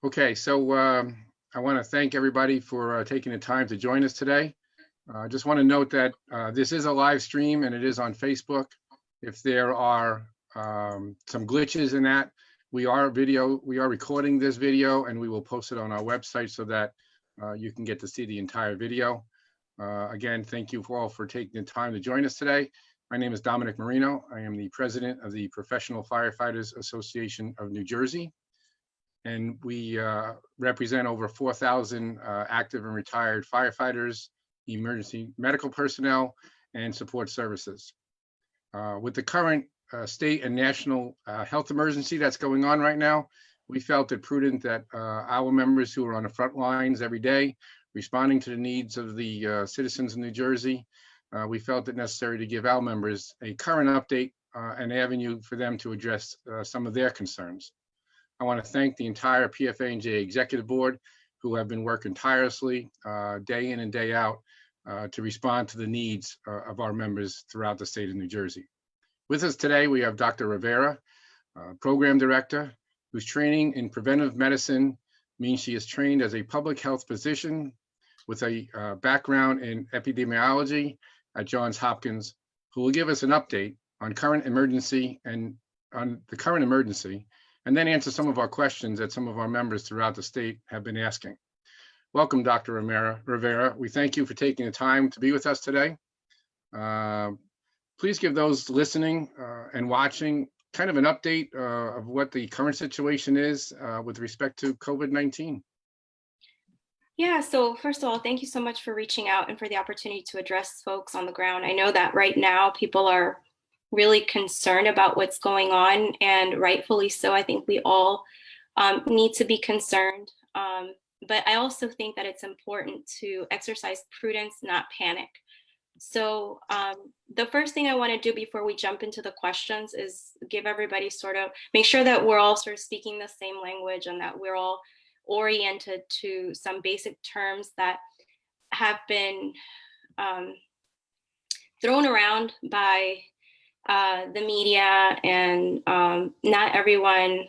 Okay, so I want to thank everybody for taking the time to join us today. I just want to note that this is a live stream and it is on Facebook. If there are some glitches in that, we are recording this video and we will post it on our website so that you can get to see the entire video. Again, thank you all for taking the time to join us today. My name is Don Marino. I am the president of the Professional Firefighters Association of New Jersey. And we represent over 4,000 active and retired firefighters, emergency medical personnel, and support services. With the current state and national health emergency that's going on right now, we felt it prudent that our members who are on the front lines every day, responding to the needs of the citizens of New Jersey, we felt it necessary to give our members a current update, an avenue for them to address some of their concerns. I want to thank the entire PFANJ Executive Board who have been working tirelessly day in and day out to respond to the needs of our members throughout the state of New Jersey. With us today, we have Dr. Rivera, Program Director, whose training in preventive medicine means she is trained as a public health physician with a background in epidemiology at Johns Hopkins, who will give us an update on current emergency and then answer some of our questions that some of our members throughout the state have been asking. Welcome, Dr. Rivera. We thank you for taking the time to be with us today. Please give those listening and watching kind of an update of what the current situation is with respect to COVID-19. Yeah, so first of all, thank you so much for reaching out and for the opportunity to address folks on the ground. I know that right now people are really concerned about what's going on, and rightfully so. I think we all need to be concerned. But I also think that it's important to exercise prudence, not panic. So the first thing I want to do before we jump into the questions is give everybody make sure that we're all sort of speaking the same language and that we're all oriented to some basic terms that have been thrown around by the media, and not everyone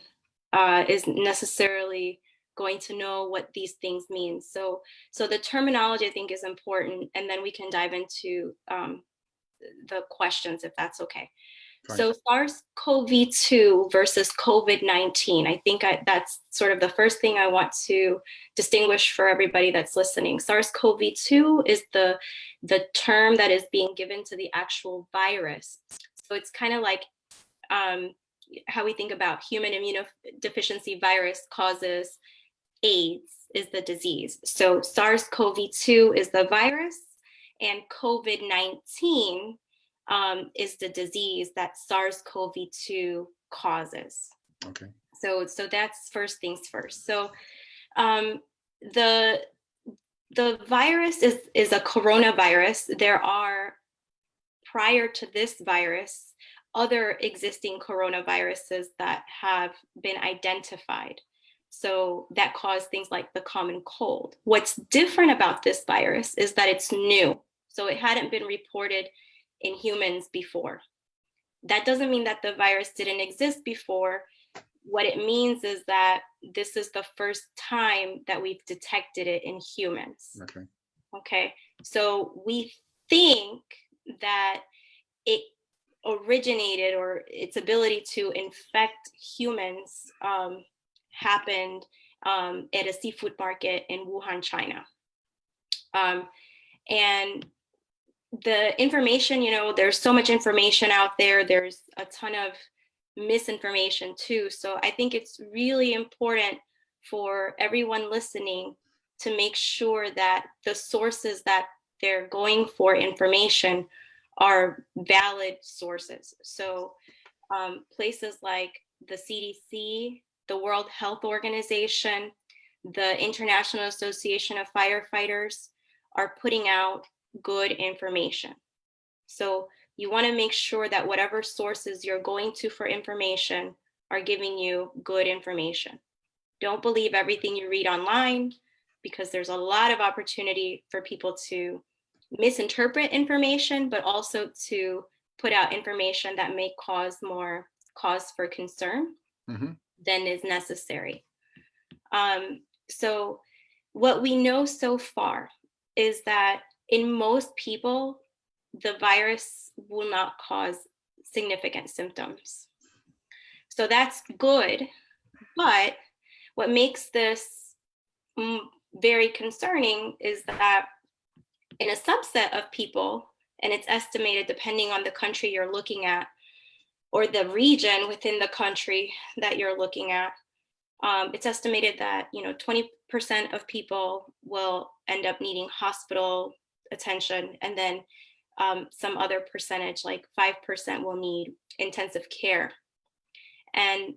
is necessarily going to know what these things mean. So the terminology, I think, is important, and then we can dive into the questions if that's okay. Fine. So SARS-CoV-2 versus COVID-19, I think that's sort of the first thing I want to distinguish for everybody that's listening. SARS-CoV-2 is the term that is being given to the actual virus. So it's kind of like how we think about human immunodeficiency virus causes AIDS is the disease. So SARS-CoV-2 is the virus, and COVID-19 is the disease that SARS-CoV-2 causes. Okay. So that's first things first. So the virus is a coronavirus. There are, prior to this virus, other existing coronaviruses that have been identified. So that cause things like the common cold. What's different about this virus is that it's new. So it hadn't been reported in humans before. That doesn't mean that the virus didn't exist before. What it means is that this is the first time that we've detected it in humans. Okay. Okay. So we think that it originated, or its ability to infect humans happened at a seafood market in Wuhan, China. And the information, there's so much information out there. There's a ton of misinformation too. So I think it's really important for everyone listening to make sure that the sources that they're going for information are valid sources. So places like the CDC, the World Health Organization, the International Association of Firefighters are putting out good information. So you want to make sure that whatever sources you're going to for information are giving you good information. Don't believe everything you read online, because there's a lot of opportunity for people to misinterpret information, but also to put out information that may cause more cause for concern than is necessary. So what we know so far is that in most people, the virus will not cause significant symptoms. So that's good. But what makes this very concerning is that in a subset of people, and it's estimated depending on the country you're looking at or the region within the country that you're looking at, it's estimated that 20% of people will end up needing hospital attention, and then some other percentage, like 5%, will need intensive care. And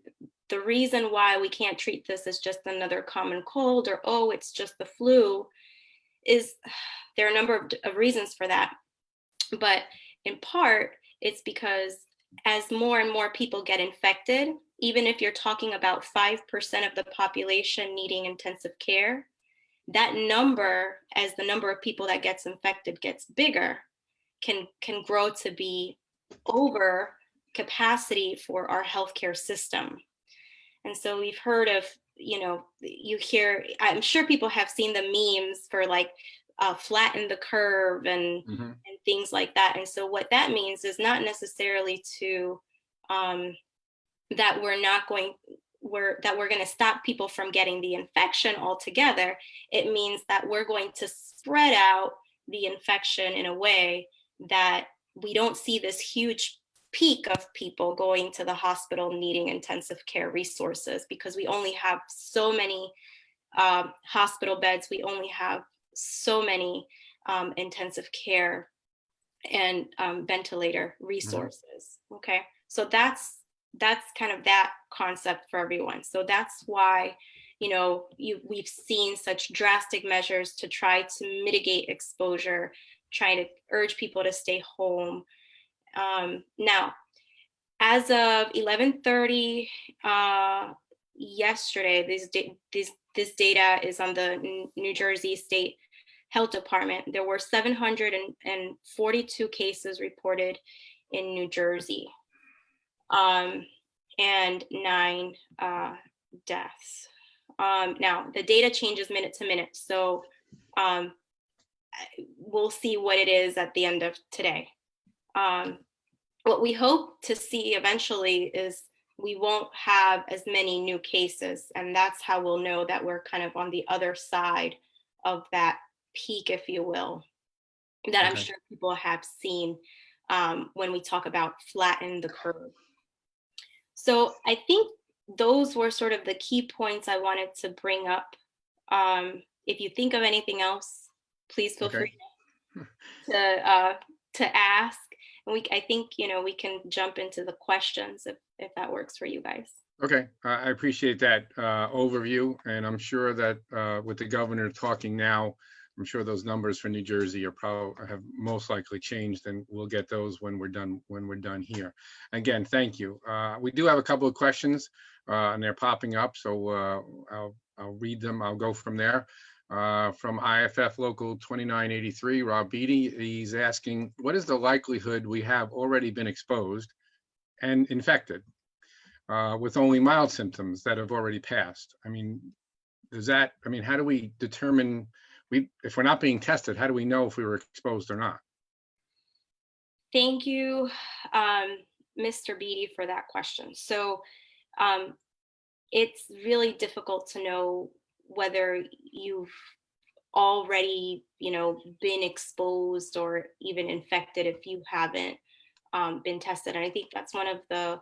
the reason why we can't treat this as just another common cold or, oh, it's just the flu, is there are a number of reasons for that. But in part, it's because as more and more people get infected, even if you're talking about 5% of the population needing intensive care, that number, as the number of people that gets infected gets bigger, can grow to be over capacity for our healthcare system. And so we've heard of, you hear, I'm sure people have seen the memes for like flatten the curve and things like that. And so what that means is not necessarily to that we're going to stop people from getting the infection altogether. It means that we're going to spread out the infection in a way that we don't see this huge peak of people going to the hospital needing intensive care resources, because we only have so many hospital beds, we only have so many intensive care and ventilator resources. Okay, so that's kind of that concept for everyone. So that's why we've seen such drastic measures to try to mitigate exposure, trying to urge people to stay home. Now, as of 11:30 yesterday, this data is on the New Jersey State Health Department. There were 742 cases reported in New Jersey, and 9 deaths. Now, the data changes minute to minute, so we'll see what it is at the end of today. What we hope to see eventually is we won't have as many new cases, and that's how we'll know that we're kind of on the other side of that peak, if you will, that I'm sure people have seen when we talk about flatten the curve. So I think those were sort of the key points I wanted to bring up. If you think of anything else, please feel free to ask. And I think we can jump into the questions if that works for you guys. Okay, I appreciate that overview, and I'm sure that with the governor talking now, I'm sure those numbers for New Jersey have most likely changed, and we'll get those when we're done here. Again, thank you. We do have a couple of questions, and they're popping up, so I'll read them. I'll go from there. From IFF Local 2983, Rob Beatty, he's asking, what is the likelihood we have already been exposed and infected with only mild symptoms that have already passed? I mean, how do we determine, if we're not being tested, how do we know if we were exposed or not? Thank you, Mr. Beatty, for that question. So it's really difficult to know whether you've already, been exposed or even infected if you haven't been tested. And I think that's one of the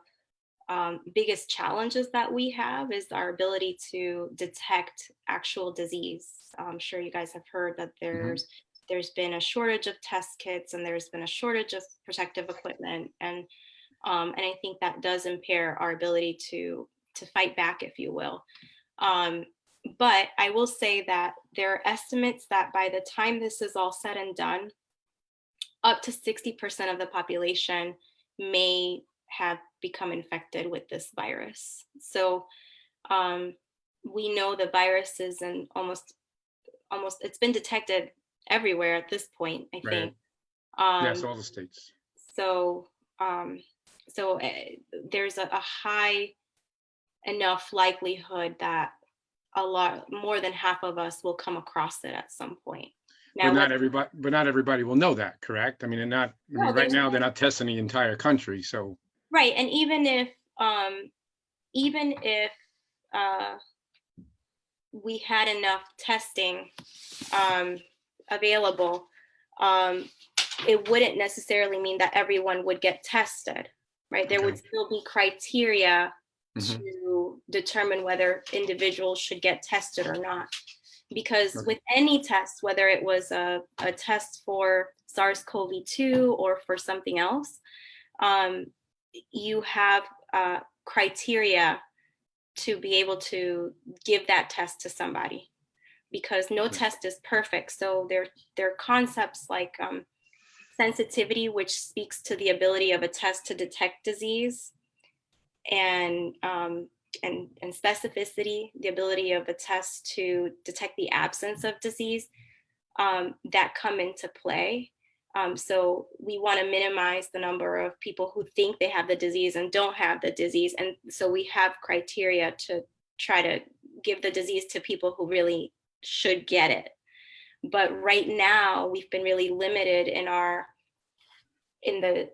biggest challenges that we have, is our ability to detect actual disease. I'm sure you guys have heard that there's been a shortage of test kits, and there's been a shortage of protective equipment, and I think that does impair our ability to fight back, if you will. But I will say that there are estimates that by the time this is all said and done, up to 60% of the population may have become infected with this virus. So we know the virus is in almost it's been detected everywhere at this point, I think. Yes, all the states. So there's a high enough likelihood that a lot more than half of us will come across it at some point. Now, But not everybody will know that, correct? I mean, right now they're not testing the entire country, so. right. And even if we had enough testing available, it wouldn't necessarily mean that everyone would get tested, right? There would still be criteria to determine whether individuals should get tested or not. Because with any test, whether it was a test for SARS-CoV-2 or for something else, you have criteria to be able to give that test to somebody, because no test is perfect. So there are concepts like sensitivity, which speaks to the ability of a test to detect disease, and specificity, the ability of a test to detect the absence of disease, that come into play. So we want to minimize the number of people who think they have the disease and don't have the disease. And so we have criteria to try to give the disease to people who really should get it. But right now we've been really limited in the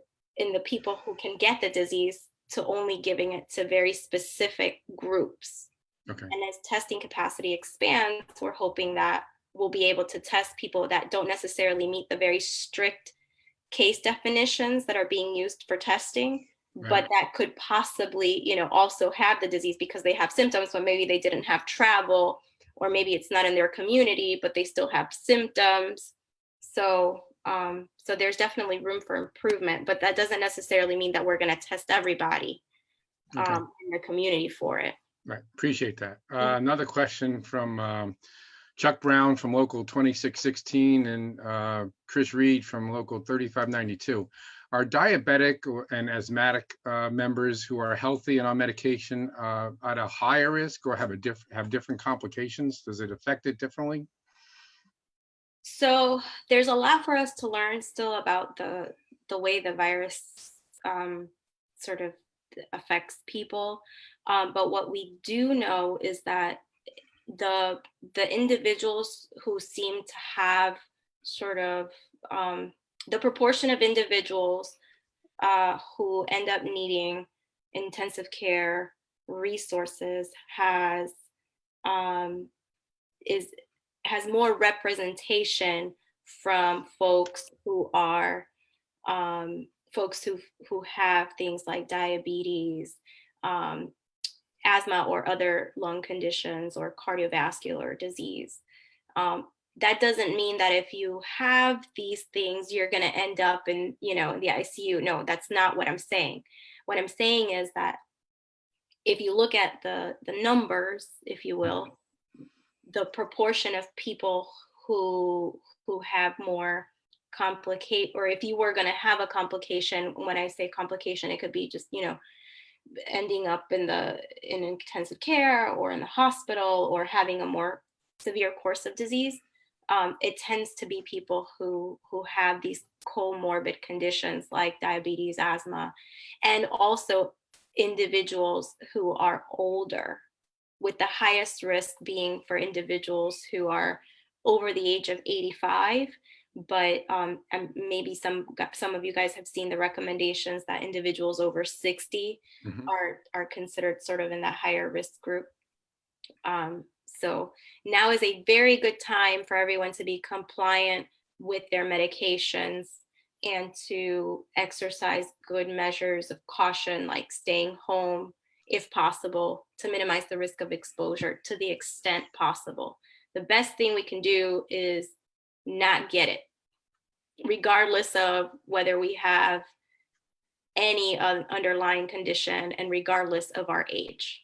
people who can get the disease to only giving it to very specific groups. Okay. And as testing capacity expands, we're hoping that we'll be able to test people that don't necessarily meet the very strict case definitions that are being used for testing, right, but that could possibly, also have the disease because they have symptoms, but maybe they didn't have travel, or maybe it's not in their community, but they still have symptoms. So there's definitely room for improvement, but that doesn't necessarily mean that we're going to test everybody in the community for it. Right. Appreciate that. Another question from Chuck Brown from Local 2616 and Chris Reed from Local 3592. Are diabetic and asthmatic members who are healthy and on medication at a higher risk, or have different complications? Does it affect it differently? So there's a lot for us to learn still about the way the virus sort of affects people. But what we do know is that the individuals who seem to have sort of the proportion of individuals who end up needing intensive care resources has more representation from folks who are folks who have things like diabetes, asthma, or other lung conditions, or cardiovascular disease. That doesn't mean that if you have these things, you're going to end up in the ICU. No, that's not what I'm saying. What I'm saying is that if you look at the numbers, if you will, the proportion of people who have more or if you were going to have a complication, when I say complication, it could be just, ending up in intensive care or in the hospital or having a more severe course of disease. It tends to be people who have these comorbid conditions like diabetes, asthma, and also individuals who are older, with the highest risk being for individuals who are over the age of 85. But maybe some of you guys have seen the recommendations that individuals over 60 are considered sort of in that higher risk group. So now is a very good time for everyone to be compliant with their medications and to exercise good measures of caution, like staying home if possible, to minimize the risk of exposure to the extent possible. The best thing we can do is not get it, regardless of whether we have any underlying condition and regardless of our age.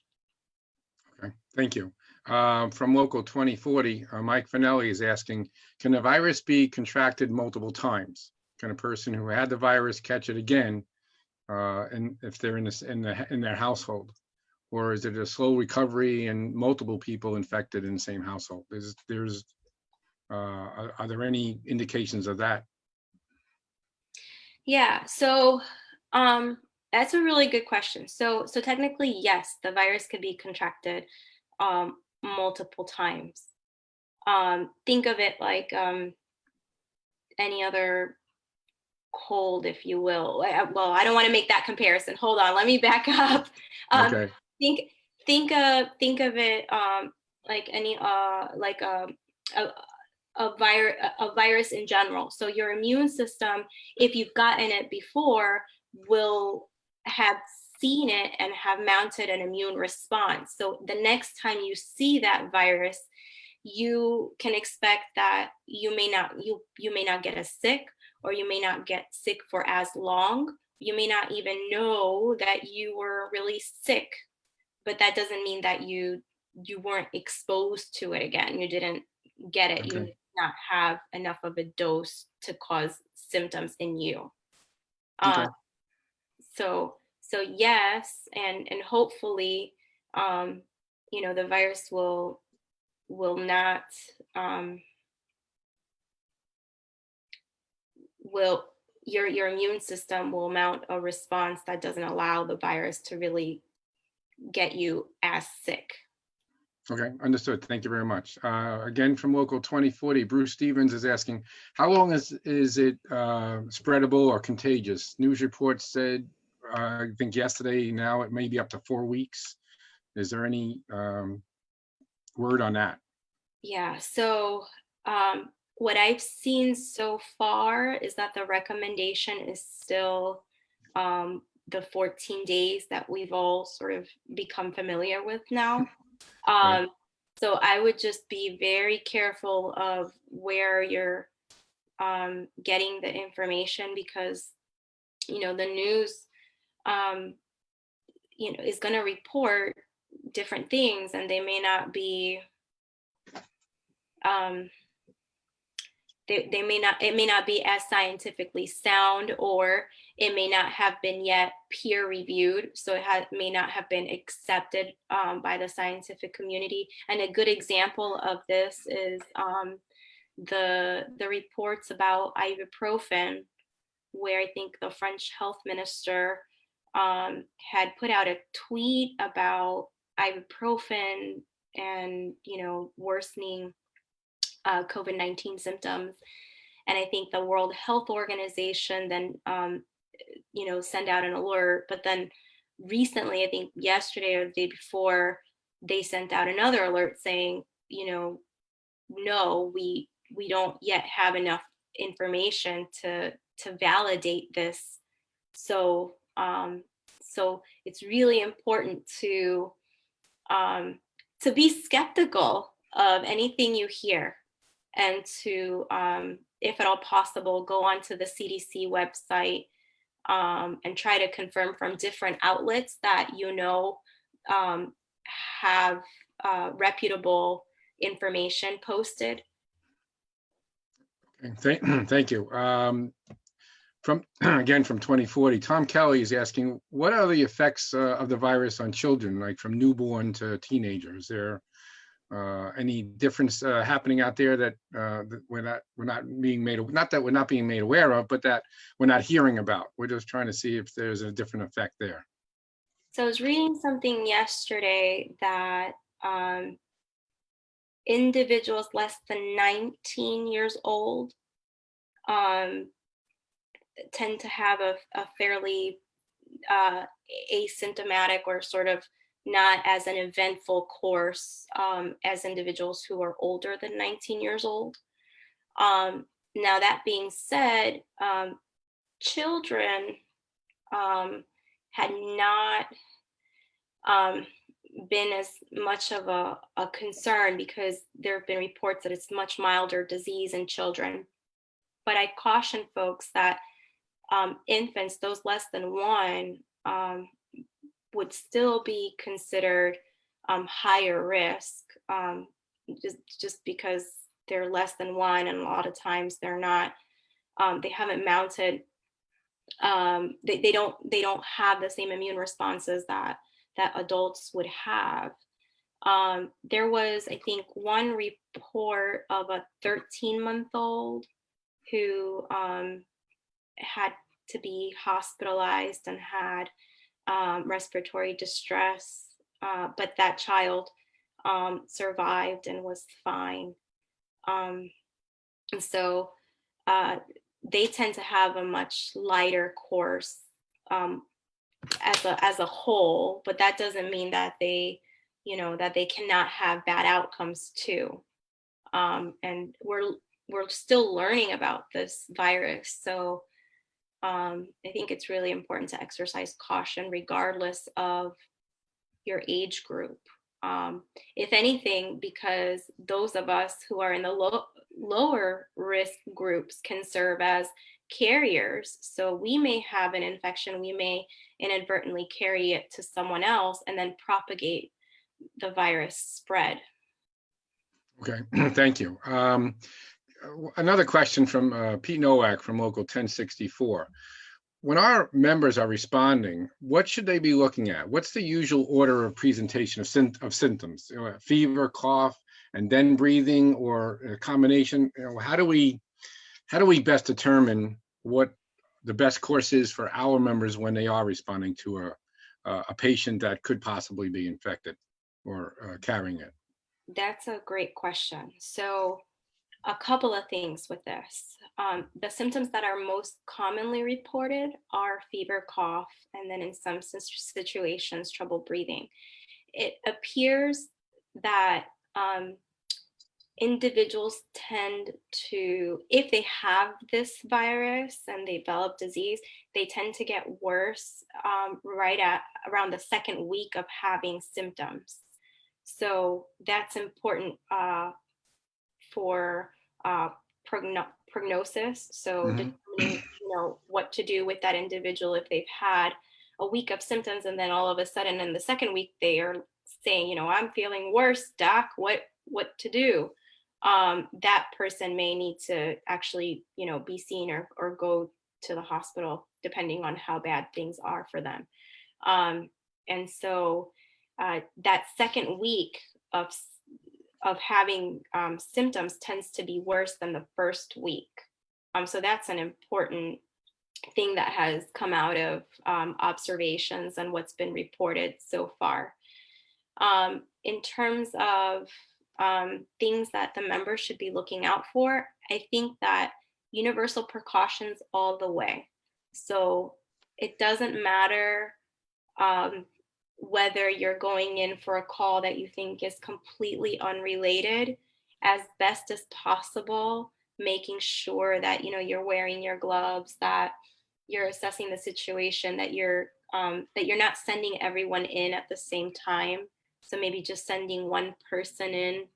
Okay, thank you. From Local 2040, Mike Finelli is asking, can the virus be contracted multiple times? Can a person who had the virus catch it again, and if they're in their household? Or is it a slow recovery and multiple people infected in the same household? Are there any indications of that? Yeah, so that's a really good question. So technically, yes, the virus could be contracted multiple times. Think of it like any other cold, if you will. Well, I don't want to make that comparison. Hold on, let me back up. Okay. Think think of it like any a a virus in general. So your immune system, if you've gotten it before, will have seen it and have mounted an immune response. So the next time you see that virus, you can expect that you may not get as sick, or you may not get sick for as long. You may not even know that you were really sick, but that doesn't mean that you weren't exposed to it again. You didn't get it. You Okay. did not have enough of a dose to cause symptoms in you. Okay. Um, so yes, and hopefully, the virus will not will your immune system will mount a response that doesn't allow the virus to really get you as sick. Okay, understood. Thank you very much. Again, from local 2040, Bruce Stevens is asking, how long is it spreadable or contagious? News reports said, I think yesterday, now it may be up to 4 weeks. Is there any word on that? Yeah, so what I've seen so far is that the recommendation is still the 14 days that we've all sort of become familiar with now. Right. So I would just be very careful of where you're getting the information, because the news is going to report different things, and they may not be um, they may not it may not be as scientifically sound, or it may not have been yet peer reviewed, so it may not have been accepted by the scientific community. And a good example of this is the reports about ibuprofen, where I think the French health minister had put out a tweet about ibuprofen and worsening COVID-19 symptoms. And I think the World Health Organization then, send out an alert. But then recently, I think yesterday or the day before, they sent out another alert saying, no, we don't yet have enough information to validate this. So it's really important to be skeptical of anything you hear, and to, if at all possible, go onto the CDC website and try to confirm from different outlets that have reputable information posted. Okay. Thank you. From again, from 2040, Tom Kelly is asking, what are the effects of the virus on children, like from newborn to teenagers? Is there any difference happening out there that we're not being made, not that we're not being made aware of, but that we're not hearing about? We're just trying to see if there's a different effect there. So I was reading something yesterday that individuals less than 19 years old tend to have a fairly asymptomatic, or sort of not as an eventful course as individuals who are older than 19 years old. Now, that being said, children had not been as much of a concern, because there have been reports that it's much milder disease in children. But I caution folks that infants, those less than 1, would still be considered higher risk, just because they're less than 1, and a lot of times they're not. They haven't mounted. They don't have the same immune responses that adults would have. There was, I think, one report of a 13-month-old who had to be hospitalized and had respiratory distress, but that child survived and was fine. And so uh, they tend to have a much lighter course um, as a whole, but that doesn't mean that that they cannot have bad outcomes too. And we're still learning about this virus, so I think it's really important to exercise caution regardless of your age group. If anything, because those of us who are in the lower risk groups can serve as carriers. So we may have an infection, we may inadvertently carry it to someone else and then propagate the virus spread. Okay, thank you. Another question from Pete Nowak from Local 1064. When our members are responding, what should they be looking at? What's the usual order of presentation of symptoms? Fever, cough, and then breathing, or a combination? How do we best determine what the best course is for our members when they are responding to a patient that could possibly be infected or carrying it? That's a great question. So a couple of things with this. The symptoms that are most commonly reported are fever, cough, and then in some situations, trouble breathing. It appears that individuals tend to, if they have this virus and they develop disease, they tend to get worse right at around the second week of having symptoms. So that's important for prognosis. So determining, what to do with that individual if they've had a week of symptoms and then all of a sudden in the second week they are saying, I'm feeling worse, doc, what to do? That person may need to actually, be seen or go to the hospital, depending on how bad things are for them. And so that second week of having symptoms tends to be worse than the first week. So that's an important thing that has come out of observations and what's been reported so far. In terms of things that the members should be looking out for, I think that universal precautions all the way. So it doesn't matter whether you're going in for a call that you think is completely unrelated, as best as possible, making sure that you're wearing your gloves, that you're assessing the situation, that you're not sending everyone in at the same time. So maybe just sending one person in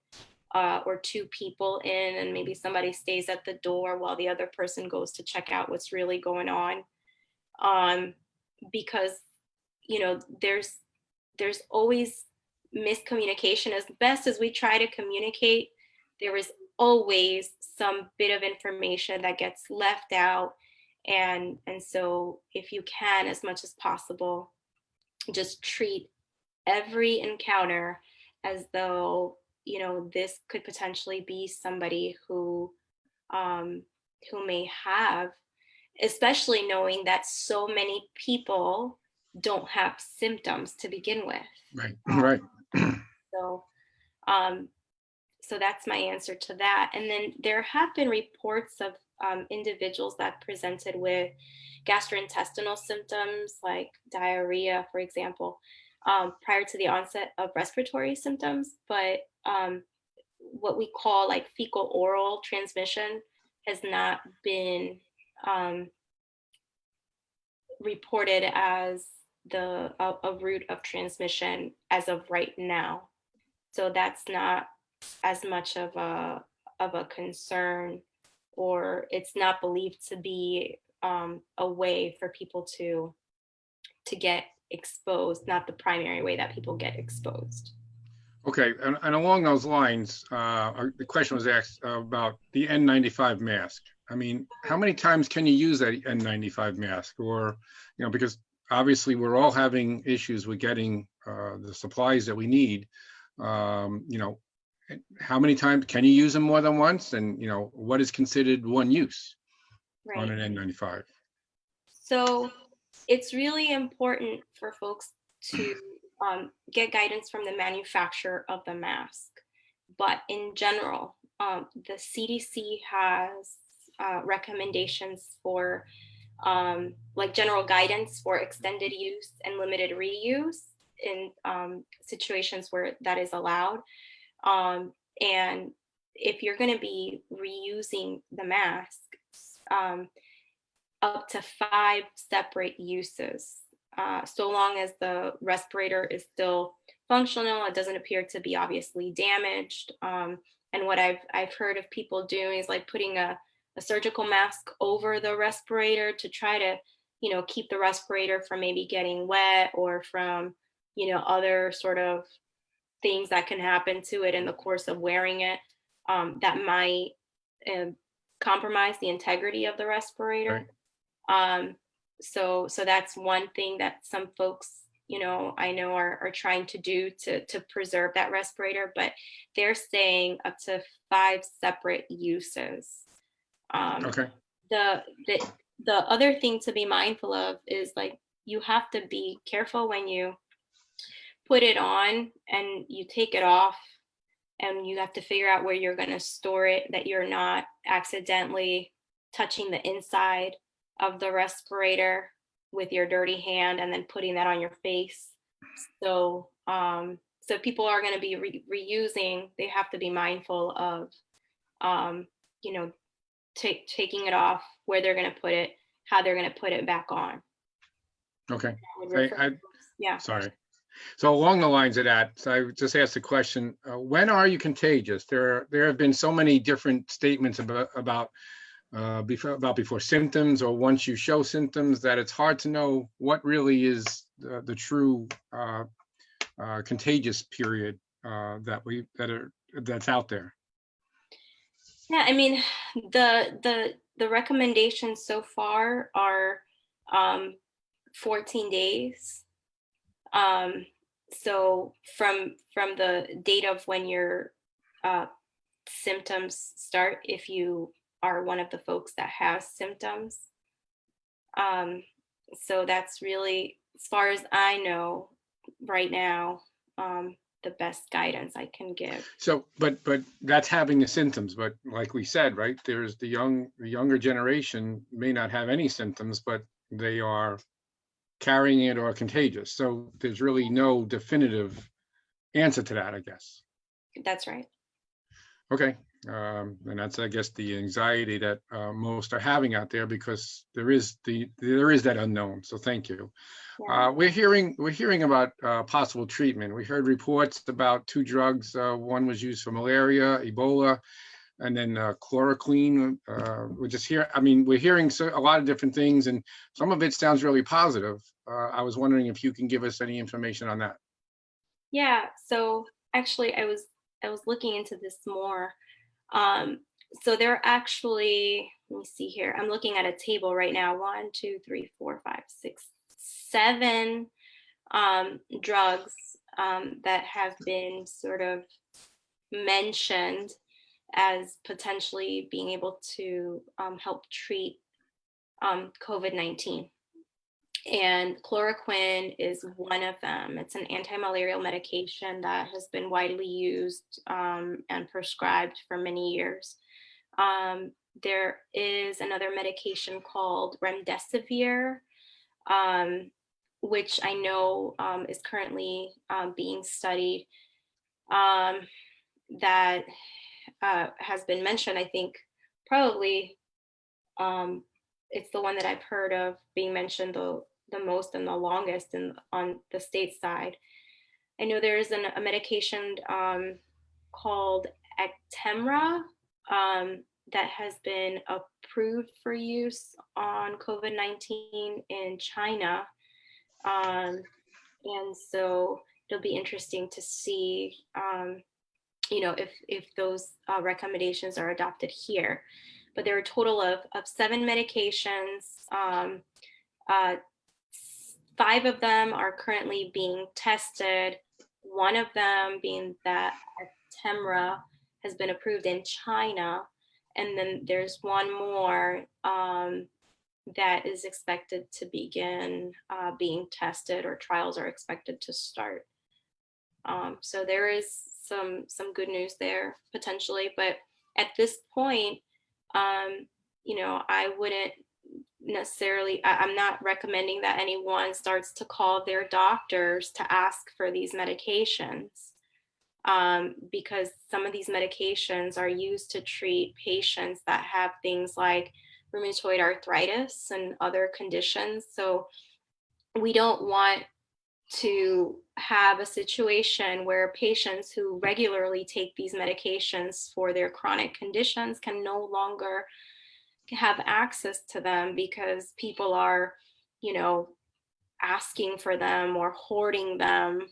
or two people in, and maybe somebody stays at the door while the other person goes to check out what's really going on. Because there's always miscommunication. As best as we try to communicate, there is always some bit of information that gets left out. And so if you can, as much as possible, just treat every encounter as though, this could potentially be somebody who may have, especially knowing that so many people don't have symptoms to begin with. Right, right. So that's my answer to that. And then there have been reports of individuals that presented with gastrointestinal symptoms like diarrhea, for example, prior to the onset of respiratory symptoms. But what we call like fecal oral transmission has not been reported as a route of transmission as of right now. So that's not as much of a concern, or it's not believed to be a way for people to get exposed, not the primary way that people get exposed. Okay, and along those lines, the question was asked about the N95 mask. I mean, how many times can you use that N95 mask? Or, because obviously we're all having issues with getting the supplies that we need. How many times can you use them more than once? And, what is considered one use on an N95? So it's really important for folks to get guidance from the manufacturer of the mask. But in general, the CDC has recommendations for like general guidance for extended use and limited reuse in situations where that is allowed. And if you're going to be reusing the mask, up to 5 separate uses. So long as the respirator is still functional, it doesn't appear to be obviously damaged. And what I've heard of people doing is like putting a surgical mask over the respirator to try to, keep the respirator from maybe getting wet or from, other sort of things that can happen to it in the course of wearing it, that might compromise the integrity of the respirator. Right. So that's one thing that some folks, I know are trying to do to preserve that respirator, but they're saying up to 5 separate uses. Okay. The other thing to be mindful of is like you have to be careful when you put it on and you take it off, and you have to figure out where you're going to store it, that you're not accidentally touching the inside of the respirator with your dirty hand and then putting that on your face. So so people are going to be reusing, they have to be mindful of taking it off, where they're going to put it, how they're going to put it back on. Okay. Yeah. Sorry. So along the lines of that, so I just asked the question, when are you contagious? There have been so many different statements about before symptoms or once you show symptoms that it's hard to know what really is the true contagious period that's out there. Yeah, I mean, the recommendations so far are 14 days. So from the date of when your symptoms start, if you are one of the folks that has symptoms. So that's really, as far as I know right now, the best guidance I can give. So, but that's having the symptoms. But like we said, right, there's the younger generation may not have any symptoms, but they are carrying it or contagious. So there's really no definitive answer to that, I guess. That's right. Okay. And that's, I guess, the anxiety that most are having out there, because there is that unknown. So thank you. Yeah. We're hearing about possible treatment. We heard reports about 2 drugs. One was used for malaria, Ebola, and then chloroquine. We're hearing a lot of different things, and some of it sounds really positive. I was wondering if you can give us any information on that. Yeah. So actually, I was looking into this more. So there are actually, let me see here. I'm looking at a table right now. 1, 2, 3, 4, 5, 6, 7 drugs that have been sort of mentioned as potentially being able to help treat COVID-19. And chloroquine is one of them. It's an anti-malarial medication that has been widely used and prescribed for many years. There is another medication called remdesivir, which I know is currently being studied, that has been mentioned. I think probably it's the one that I've heard of being mentioned the most and the longest on the state side. I know there is a medication called Actemra that has been approved for use on COVID-19 in China. And so it'll be interesting to see, if those recommendations are adopted here. But there are a total of 7 medications. 5 of them are currently being tested. One of them being that Actemra has been approved in China. And then there's one more that is expected to begin being tested, or trials are expected to start. So there is some good news there potentially, but at this point, I wouldn't necessarily. I'm not recommending that anyone starts to call their doctors to ask for these medications, because some of these medications are used to treat patients that have things like rheumatoid arthritis and other conditions. So we don't want to have a situation where patients who regularly take these medications for their chronic conditions can no longer have access to them because people are, asking for them or hoarding them,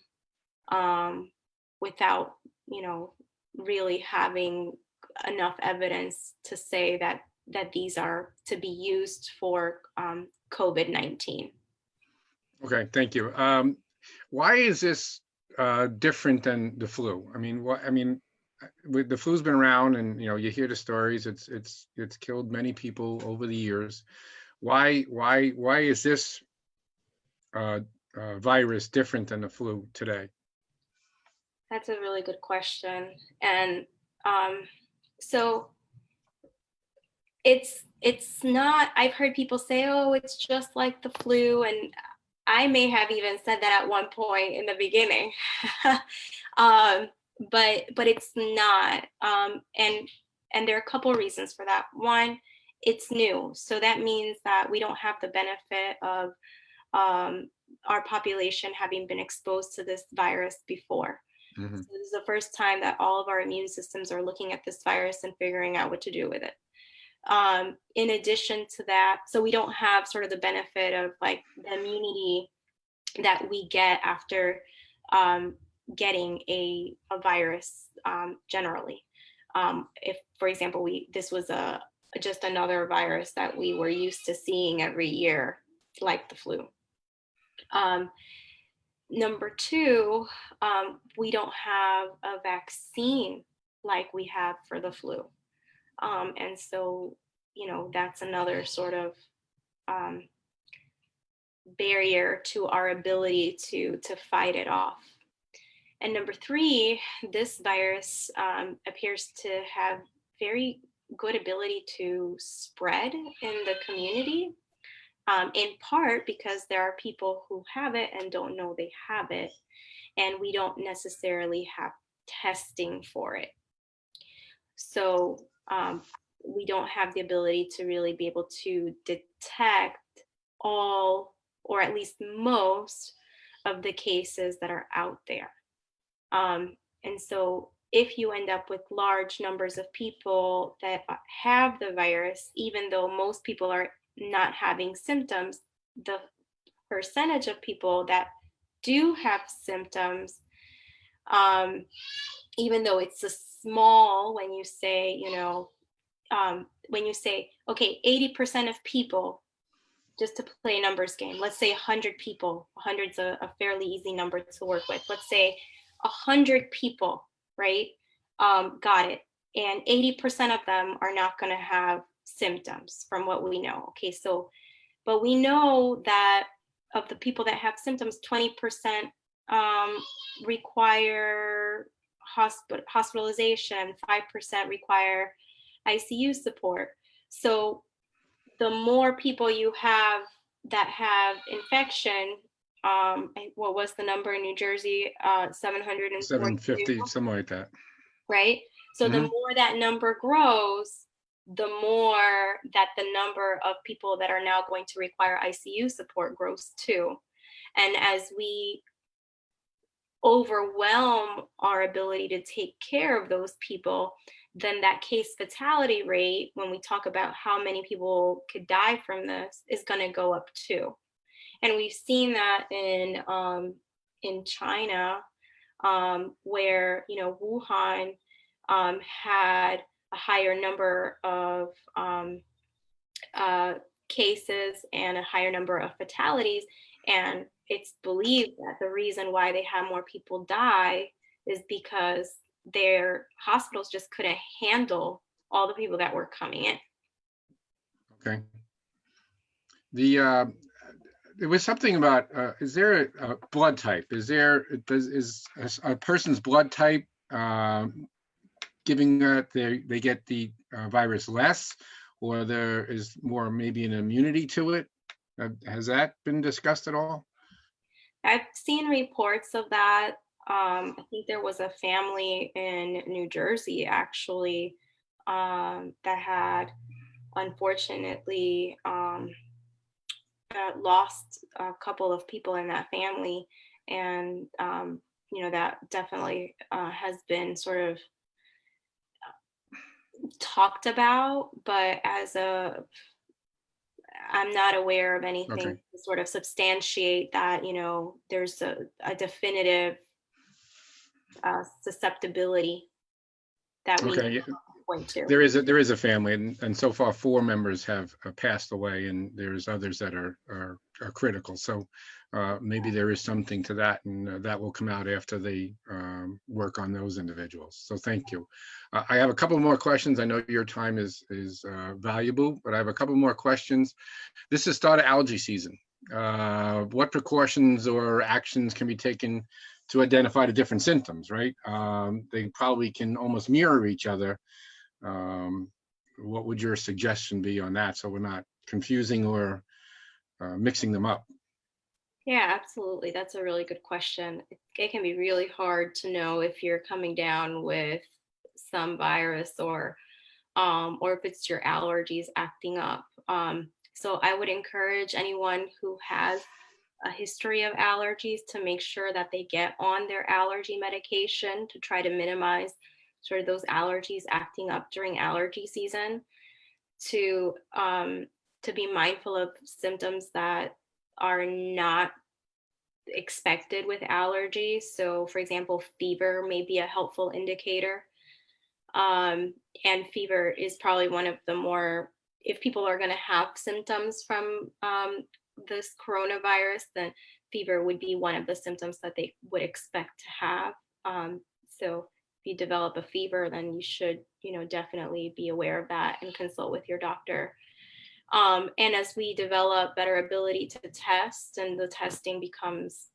without, really having enough evidence to say that these are to be used for COVID-19. Okay, thank you. Why is this different than the flu? With the flu's been around, and you hear the stories. It's killed many people over the years. Why is this virus different than the flu today? That's a really good question. And so it's not, I've heard people say, oh, it's just like the flu. And I may have even said that at one point in the beginning. But it's not. And there are a couple of reasons for that. One, it's new. So that means that we don't have the benefit of our population having been exposed to this virus before. Mm-hmm. So this is the first time that all of our immune systems are looking at this virus and figuring out what to do with it. In addition to that, so we don't have sort of the benefit of like the immunity that we get after getting a virus generally. If, for example, this was just another virus that we were used to seeing every year, like the flu. Number two, we don't have a vaccine like we have for the flu. And so, that's another sort of barrier to our ability to fight it off. And number three, this virus appears to have very good ability to spread in the community, in part because there are people who have it and don't know they have it, and we don't necessarily have testing for it. So we don't have the ability to really be able to detect all, or at least most, of the cases that are out there. And so if you end up with large numbers of people that have the virus, even though most people are not having symptoms, the percentage of people that do have symptoms, even though it's a small, when you say, okay, 80% of people, just to play a numbers game, let's say 100 people, 100's a fairly easy number to work with. Let's say 100 people, right, got it. And 80% of them are not going to have symptoms from what we know. Okay, so, but we know that of the people that have symptoms, 20% require hospitalization, 5% require ICU support. So the more people you have that have infection, what was the number in New Jersey? 750, something like that. Right? So the more that number grows, the more that the number of people that are now going to require ICU support grows too. And as we overwhelm our ability to take care of those people, then that case fatality rate, when we talk about how many people could die from this, is going to go up too. And we've seen that in China, where Wuhan had a higher number of cases and a higher number of fatalities. And it's believed that the reason why they had more people die is because their hospitals just couldn't handle all the people that were coming in. Okay. There was something about, is there a blood type? Is a person's blood type giving that they get the virus less, or there is more maybe an immunity to it? Has that been discussed at all? I've seen reports of that. I think there was a family in New Jersey actually that had unfortunately lost a couple of people in that family, and that definitely has been sort of talked about, but I'm not aware of anything Okay. to sort of substantiate that, there's a definitive susceptibility that we Okay. need Yeah. to point to. There is a family, and so far 4 members have passed away, and there's others that are critical. So maybe there is something to that, and that will come out after they work on those individuals. So thank you. I have a couple more questions. I know your time is valuable, but I have a couple more questions. This is the start of allergy season. What precautions or actions can be taken to identify the different symptoms, right? They probably can almost mirror each other. What would your suggestion be on that, so we're not confusing or mixing them up? Yeah, absolutely. That's a really good question. It can be really hard to know if you're coming down with some virus or if it's your allergies acting up. So I would encourage anyone who has a history of allergies to make sure that they get on their allergy medication to try to minimize sort of those allergies acting up during allergy season, to be mindful of symptoms that are not expected with allergies. So for example, fever may be a helpful indicator. And fever is probably one of the more, if people are going to have symptoms from this coronavirus, then fever would be one of the symptoms that they would expect to have. So if you develop a fever, then you should, definitely be aware of that and consult with your doctor. And as we develop better ability to test and the testing becomes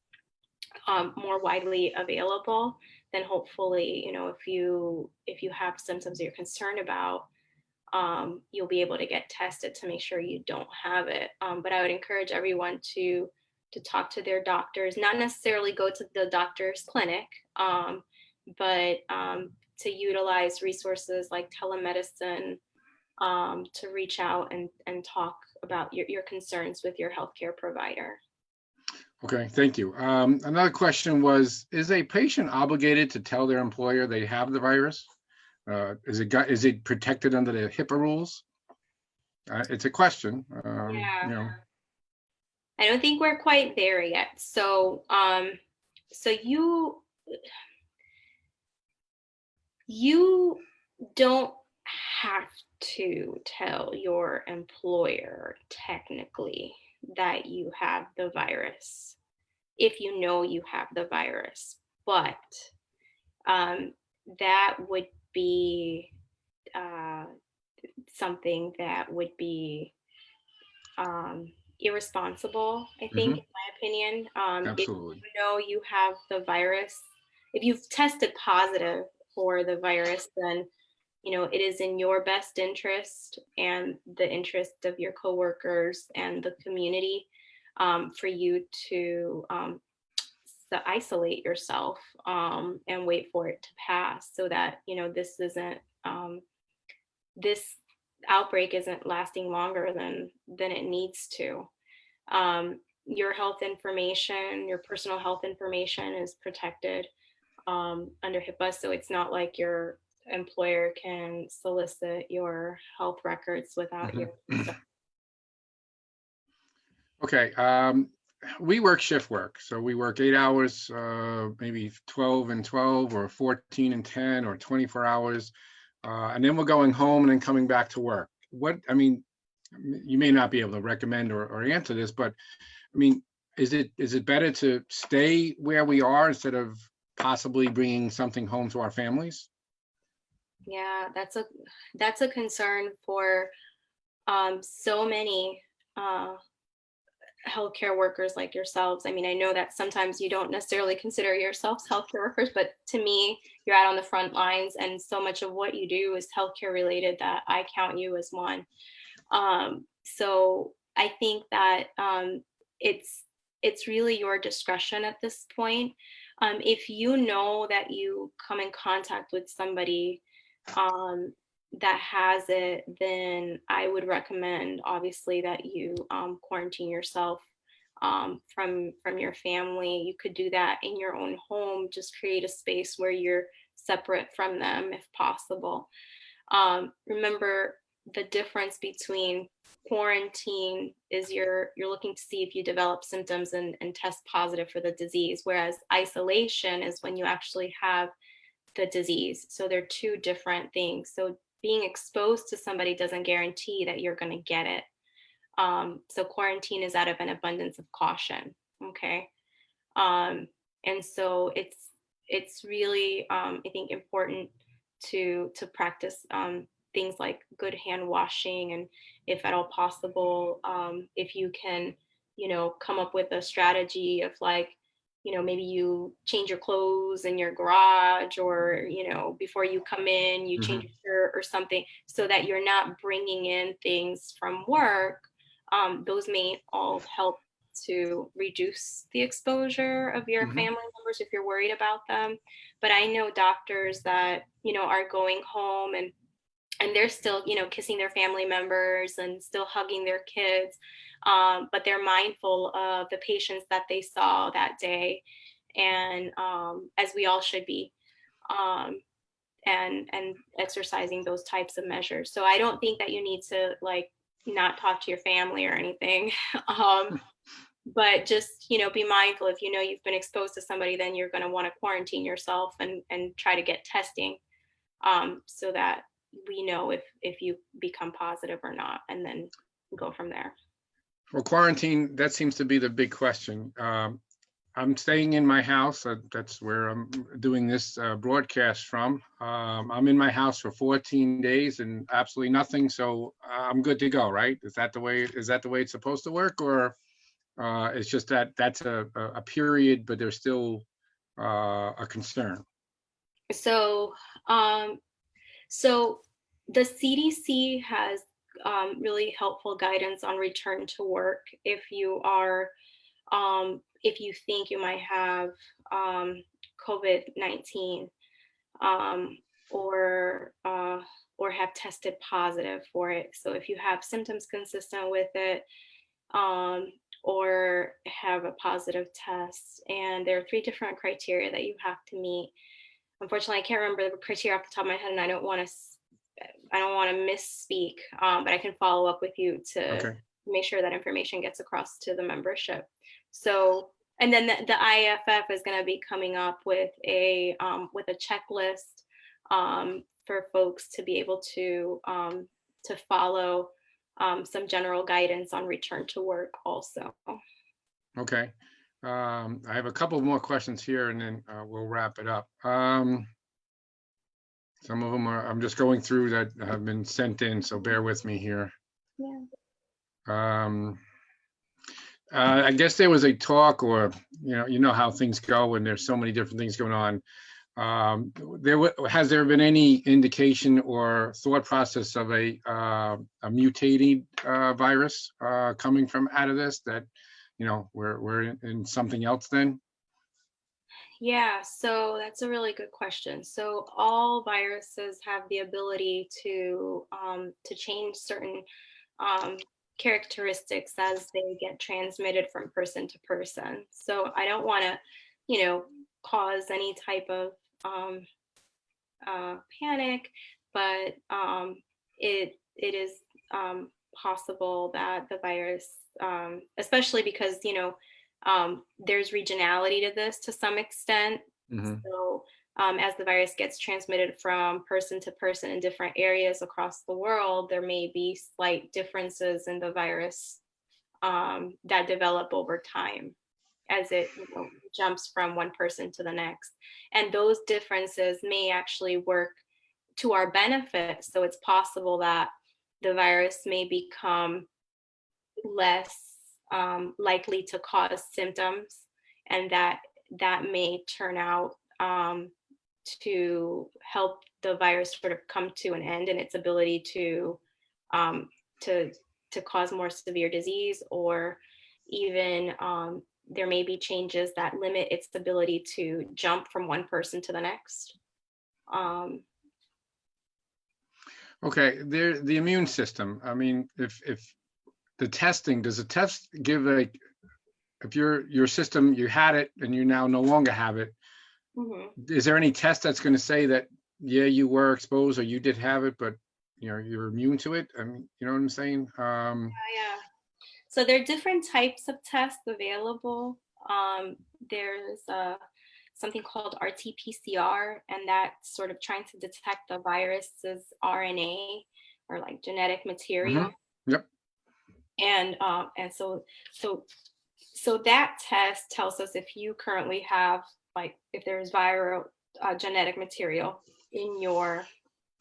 more widely available, then hopefully, if you have symptoms you're concerned about, you'll be able to get tested to make sure you don't have it. But I would encourage everyone to talk to their doctors, not necessarily go to the doctor's clinic, but to utilize resources like telemedicine, to reach out and talk about your concerns with your healthcare provider. Okay, thank you. Another question was, is a patient obligated to tell their employer they have the virus? Is it protected under the HIPAA rules? It's a question. Yeah. I don't think we're quite there yet. So, so you don't have to tell your employer technically that you have the virus if you know you have the virus, but that would be something that would be irresponsible, I think, in my opinion. Absolutely. If you know you have the virus, if you've tested positive for the virus, then it is in your best interest and the interest of your coworkers and the community for you to isolate yourself and wait for it to pass, so that this isn't this outbreak isn't lasting longer than it needs to. Your health information, your personal health information is protected under HIPAA, so it's not like your employer can solicit your health records without your consent. Okay. We work shift work, so we work 8 hours, maybe 12 and 12, or 14 and 10, or 24 hours, and then we're going home and then coming back to work. You may not be able to recommend or answer this, but is it better to stay where we are instead of possibly bringing something home to our families? Yeah, that's a concern for so many healthcare workers like yourselves. I mean, I know that sometimes you don't necessarily consider yourselves healthcare workers, but to me, you're out on the front lines, and so much of what you do is healthcare related that I count you as one. So I think that it's it's really your discretion at this point. If you know that you come in contact with somebody um, that has it, then I would recommend, obviously, that you quarantine yourself from your family. You could do that in your own home. Just create a space where you're separate from them, if possible. Remember, the difference between quarantine is you're looking to see if you develop symptoms and test positive for the disease, whereas isolation is when you actually have the disease. So they're two different things. So being exposed to somebody doesn't guarantee that you're going to get it. So quarantine is out of an abundance of caution. Okay. Um, and so it's really I think important to practice things like good hand washing, and if at all possible, if you can, come up with a strategy of like, maybe you change your clothes in your garage, or before you come in you change Mhm. your shirt or something, so that you're not bringing in things from work. Those may all help to reduce the exposure of your Mhm. family members if you're worried about them. But I know doctors that, are going home and they're still, kissing their family members and still hugging their kids. But they're mindful of the patients that they saw that day. And as we all should be, um, and exercising those types of measures. So I don't think that you need to like not talk to your family or anything. um, but just be mindful. If you know you've been exposed to somebody, then you're going to want to quarantine yourself and try to get testing, so that we know if you become positive or not, and then go from there. Well, quarantine, that seems to be the big question. I'm staying in my house. That's where I'm doing this broadcast from. I'm in my house for 14 days and absolutely nothing, so I'm good to go, right? Is that the way it's supposed to work, or it's just that that's a period, but there's still a concern? So um, so the CDC has really helpful guidance on return to work if you are if you think you might have COVID-19, um, or or have tested positive for it. So if you have symptoms consistent with it, um, or have a positive test, and there are three different criteria that you have to meet. Unfortunately, I can't remember the criteria off the top of my head, and I don't want to misspeak, but I can follow up with you to Okay. make sure that information gets across to the membership. So, and then the IAFF is going to be coming up with a checklist for folks to be able to follow some general guidance on return to work also. Okay. I have a couple more questions here, and then we'll wrap it up. Some of them I'm just going through that have been sent in, so bear with me here. Yeah. Um, I guess there was a talk, or you know how things go when there's so many different things going on. Has there been any indication or thought process of a mutated virus coming from out of this, that we're in something else then? Yeah, so that's a really good question. So all viruses have the ability to change certain um, characteristics as they get transmitted from person to person. So I don't want to, cause any type of um, panic, but it is possible that the virus, especially because there's regionality to this to some extent. Hmm. So as the virus gets transmitted from person to person in different areas across the world, there may be slight differences in the virus that develop over time as it jumps from one person to the next. And those differences may actually work to our benefit. So it's possible that the virus may become less likely to cause symptoms, and that may turn out to help the virus sort of come to an end in its ability um, to cause more severe disease, or even there may be changes that limit its ability to jump from one person to the next. Okay, the immune system. I mean, if the testing, does the test give if your system, you had it and you now no longer have it, is there any test that's going to say that, yeah, you were exposed or you did have it, but you're immune to it? I mean, you know what I'm saying? Yeah. So there are different types of tests available. There's something called RT-PCR, and that's sort of trying to detect the virus's RNA, or like genetic material. Yep. And so that test tells us if you currently have, like, if there's viral genetic material in your,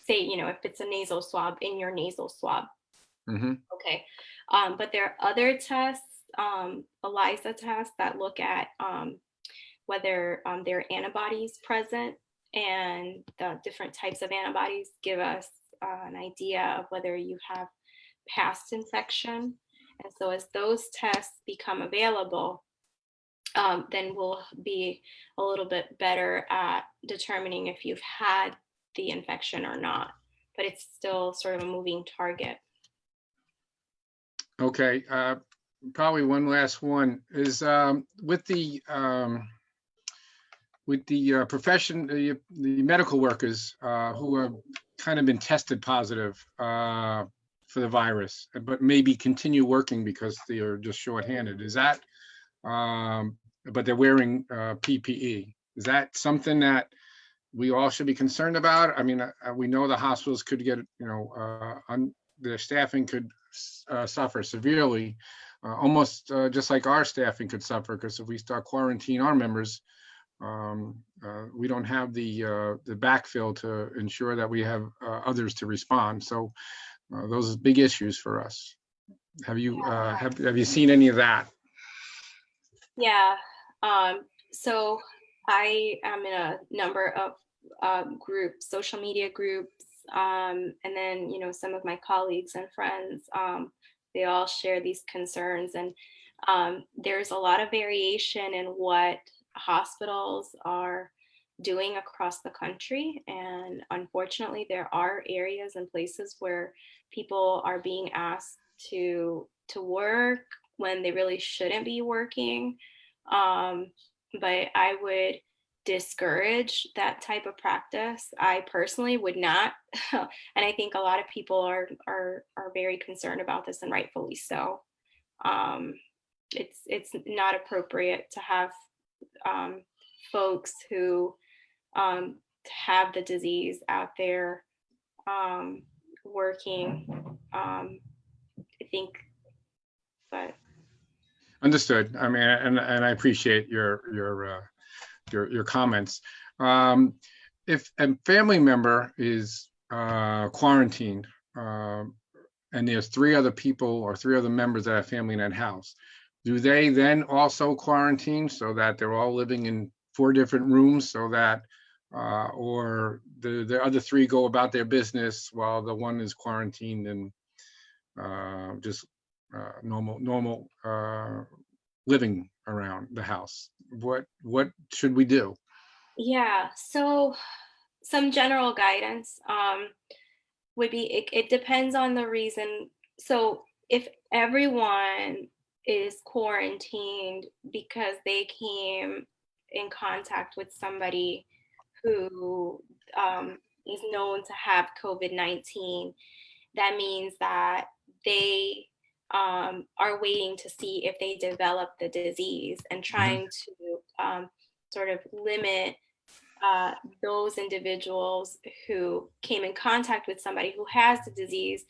say, if it's a nasal swab, in your nasal swab. Okay. But there are other tests, ELISA tests, that look at whether there are antibodies present, and the different types of antibodies give us an idea of whether you have past infection. And so as those tests become available, then we'll be a little bit better at determining if you've had the infection or not. But it's still sort of a moving target. Okay. Probably one last one is with the profession, the medical workers who have kind of been tested positive for the virus, but maybe continue working because they are just shorthanded. Is that, but they're wearing PPE. Is that something that we all should be concerned about? I mean, we know the hospitals could get, their staffing could suffer severely, almost just like our staffing could suffer, because if we start quarantine our members, we don't have the backfill to ensure that we have others to respond. So those are big issues for us. Have you have you seen any of that? Yeah. So I am in a number of groups, social media groups, and then some of my colleagues and friends. They all share these concerns, and there's a lot of variation in what hospitals are doing across the country. And unfortunately, there are areas and places where people are being asked to work when they really shouldn't be working. But I would discourage that type of practice. I personally would not. And I think a lot of people are very concerned about this, and rightfully so. It's not appropriate to have folks who have the disease out there working. I think, but Understood. I mean, and I appreciate your comments. If a family member is quarantined, and there's 3 other people or 3 other members of that family in that house, do they then also quarantine so that they're all living in 4 different rooms, so that or the other 3 go about their business while the one is quarantined and just normal living around the house? What should we do? yeah, so some general guidance would be, it depends on the reason. So if everyone is quarantined because they came in contact with somebody who is known to have COVID-19, that means that they are waiting to see if they develop the disease, and trying to sort of limit those individuals who came in contact with somebody who has the disease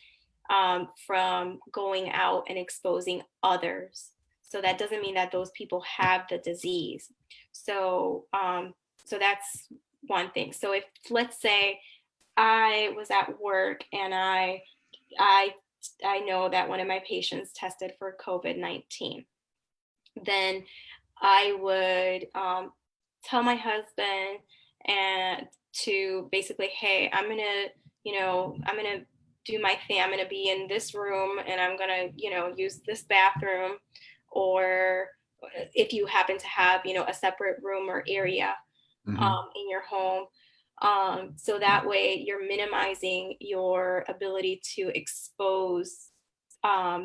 from going out and exposing others. So that doesn't mean that those people have the disease. So so that's one thing. So if, let's say, I was at work and I I know that one of my patients tested for COVID-19. Then I would tell my husband and to basically, hey, I'm gonna, I'm gonna do my thing. I'm gonna be in this room and I'm gonna, use this bathroom, or if you happen to have, a separate room or area Mhm. in your home. So that way you're minimizing your ability to expose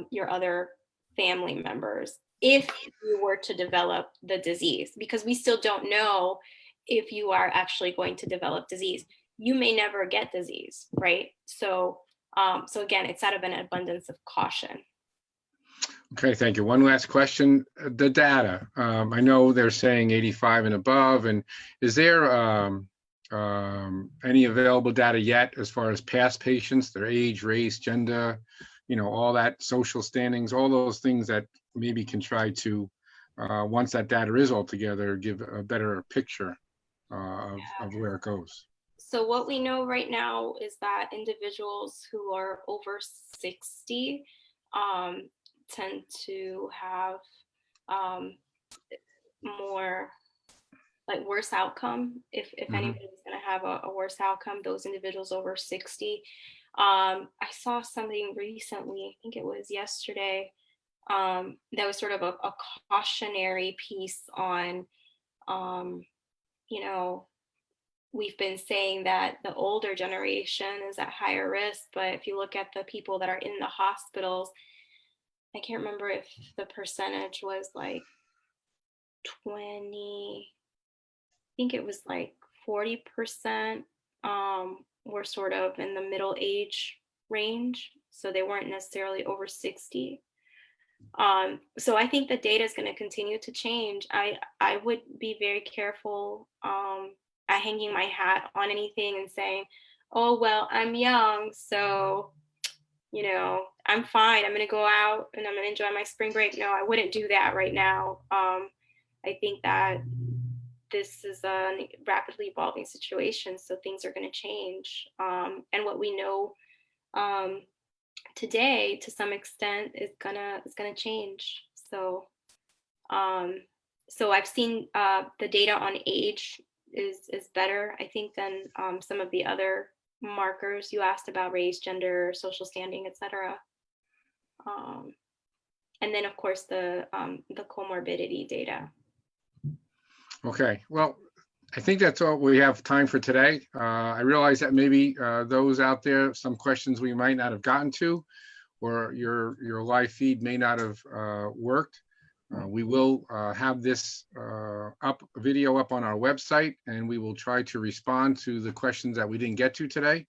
your other family members if you were to develop the disease, because we still don't know if you are actually going to develop disease. You may never get disease, right? So again, it's out of an abundance of caution. Okay, thank you. One last question. The data. I know they're saying 85 and above, and is there any available data yet as far as past patients, their age, race, gender, all that social standings, all those things that maybe can try to, once that data is all together, give a better picture of where it goes? So what we know right now is that individuals who are over 60 um, tend to have um, more like worse outcome. If Mhm. anybody's going to have a worse outcome, those individuals over 60. I saw something recently, I think it was yesterday, that was sort of a cautionary piece on, um, you know, we've been saying that the older generation is at higher risk, but if you look at the people that are in the hospitals, I can't remember if the percentage was like 20, I think it was like 40% were sort of in the middle age range. So they weren't necessarily over 60. So I think the data is going to continue to change. I would be very careful hanging my hat on anything and saying, oh, well, I'm young, so, I'm fine. I'm going to go out and I'm going to enjoy my spring break. No, I wouldn't do that right now. I think that this is a rapidly evolving situation, so things are going to change. And what we know um, today, to some extent, is gonna change. Um, so I've seen the data on age is better, I think, than some of the other markers you asked about: race, gender, social standing, etc. Um, and then, of course, the comorbidity data. Okay, well, I think that's all we have time for today. I realize that maybe those out there, some questions we might not have gotten to, or your live feed may not have worked. We will have this video up on our website, and we will try to respond to the questions that we didn't get to today.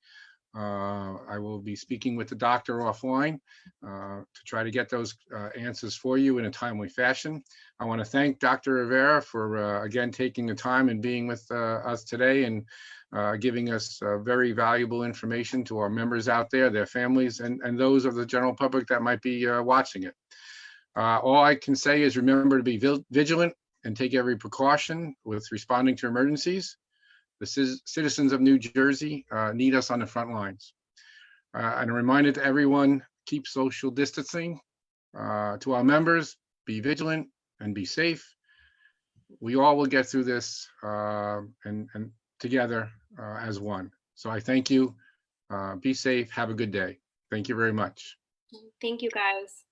I will be speaking with the doctor offline to try to get those answers for you in a timely fashion. I want to thank Dr. Rivera for again taking the time and being with us today, and giving us very valuable information to our members out there, their families, and those of the general public that might be watching it. All I can say is remember to be vigilant and take every precaution with responding to emergencies. The citizens of New Jersey need us on the front lines. And a reminder to everyone, keep social distancing. To our members, be vigilant and be safe. We all will get through this and together as one. So I thank you. Be safe. Have a good day. Thank you very much. Thank you, guys.